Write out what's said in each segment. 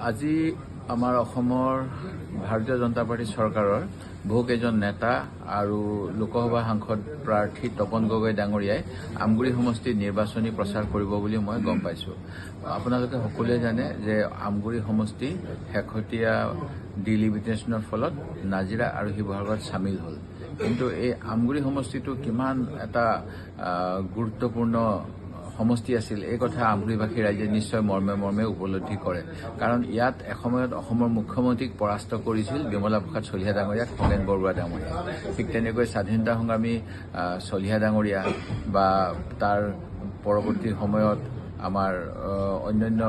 আজি আমাৰ অসমৰ ভাৰতীয় জনতা পাৰ্টি চৰকাৰৰ বহুকেইজন নেতা আৰু লোকসভা সাংসদ প্ৰাৰ্থী তপন গগৈ ডাঙৰীয়াই আমগুৰি সমষ্টিত নিৰ্বাচনী প্ৰচাৰ কৰিব বুলি মই গম পাইছোঁ। আপোনালোকে সকলোৱে জানে যে আমগুৰি সমষ্টি শেহতীয়া ডিলিমিটেশ্যনৰ ফলত নাজিৰা আৰু শিৱসাগৰত চামিল হ'ল। কিন্তু এই আমগুৰি সমষ্টিটো কিমান এটা গুৰুত্বপূৰ্ণ সমষ্টি আছিল এই কথা আমগুৰিবাসী ৰাইজে নিশ্চয় মৰ্মে মৰ্মে উপলব্ধি কৰে। কাৰণ ইয়াত এসময়ত অসমৰ মুখ্যমন্ত্ৰীক পৰাস্ত কৰিছিল বিমলা প্ৰসাদ চলিহা ডাঙৰীয়াক খগেন বৰুৱা ডাঙৰীয়া। ঠিক তেনেকৈ স্বাধীনতা সংগ্ৰামী চলিহা ডাঙৰীয়া বা তাৰ পৰৱৰ্তী সময়ত আমাৰ অন্যান্য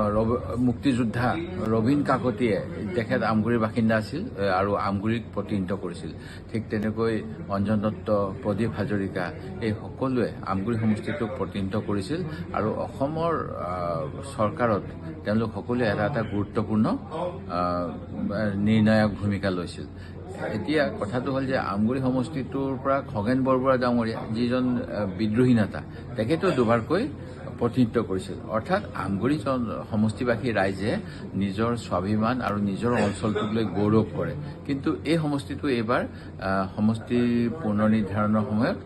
মুক্তিযোদ্ধা ৰবীন কাকতিয়ে তেখেত আমগুৰিৰ বাসিন্দা আছিল আৰু আমগুৰিক প্ৰতিনিধিত্ব কৰিছিল। ঠিক তেনেকৈ অঞ্জন দত্ত, প্ৰদীপ হাজৰিকা এই সকলোৱে আমগুৰি সমষ্টিটোক প্ৰতিনিধিত্ব কৰিছিল আৰু অসমৰ চৰকাৰত তেওঁলোক সকলোৱে এটা গুৰুত্বপূৰ্ণ নিৰ্ণায়ক ভূমিকা লৈছিল। এতিয়া কথাটো হ'ল যে আমগুৰি সমষ্টিটোৰ পৰা খগেন বৰবৰুৱা ডাঙৰীয়া যিজন বিদ্ৰোহী নেতা তেখেতেও দুবাৰকৈ প্ৰতিনিধিত্ব কৰিছিল। অৰ্থাৎ আমগুৰি সমষ্টিবাসী ৰাইজে নিজৰ স্বাভিমান আৰু নিজৰ অঞ্চলটোক লৈ গৌৰৱ কৰে। কিন্তু এই সমষ্টিটো এইবাৰ সমষ্টি পুনৰ্নিৰ্ধাৰণৰ সময়ত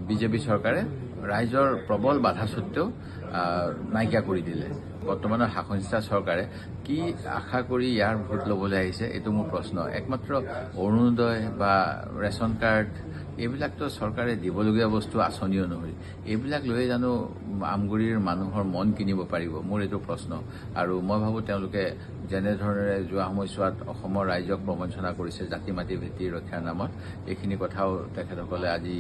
বিজেপি চৰকাৰে ৰাইজৰ প্ৰবল বাধা স্বত্বেও নাইকিয়া কৰি দিলে। বৰ্তমানৰ শাসনচিষ্টা চৰকাৰে কি আশা কৰি ইয়াৰ ভোট ল'বলৈ আহিছে এইটো মোৰ প্ৰশ্ন। একমাত্ৰ অৰুণোদয় বা ৰেচন কাৰ্ড এইবিলাকতো চৰকাৰে দিবলগীয়া বস্তু আঁচনিও নহয়। এইবিলাক লৈ জানো আমগুৰিৰ মানুহৰ মন কিনিব পাৰিব? মোৰ এইটো প্ৰশ্ন। আৰু মই ভাবোঁ তেওঁলোকে যেনেধৰণেৰে যোৱা সময়ছোৱাত অসমৰ ৰাইজক প্ৰবঞ্চনা কৰিছে জাতি মাটি ভেটি ৰক্ষাৰ নামত, এইখিনি কথাও তেখেতসকলে আজি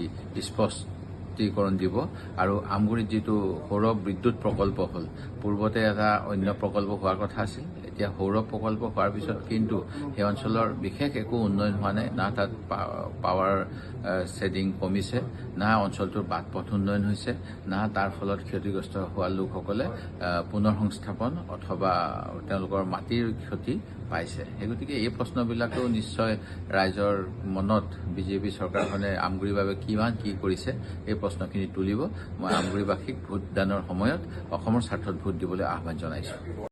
স্পষ্টীকৰণ দিব। আৰু আমগুৰিত যিটো সৌৰ বিদ্যুৎ প্ৰকল্প হ'ল, পূৰ্বতে এটা অন্য প্ৰকল্প হোৱাৰ কথা আছিল। এতিয়া সৌৰ প্ৰকল্প হোৱাৰ পিছত কিন্তু সেই অঞ্চলৰ বিশেষ একো উন্নয়ন হোৱা নাই। না তাত পাৱাৰ শ্বেডিং কমিছে, না অঞ্চলটোৰ বাট পথ উন্নয়ন হৈছে, না তাৰ ফলত ক্ষতিগ্ৰস্ত হোৱা লোকসকলে পুনৰ সংস্থাপন অথবা তেওঁলোকৰ মাটিৰ ক্ষতি পাইছে। সেই গতিকে এই প্ৰশ্নবিলাকো নিশ্চয় ৰাইজৰ মনত বিজেপি চৰকাৰখনে আমগুৰিৰ বাবে কিমান কি কৰিছে এই প্ৰশ্নখিনি তুলিব। মই আমগুৰিবাসীক ভোটদানৰ সময়ত অসমৰ স্বাৰ্থত ভোট দিবলৈ আহ্বান জনাইছোঁ।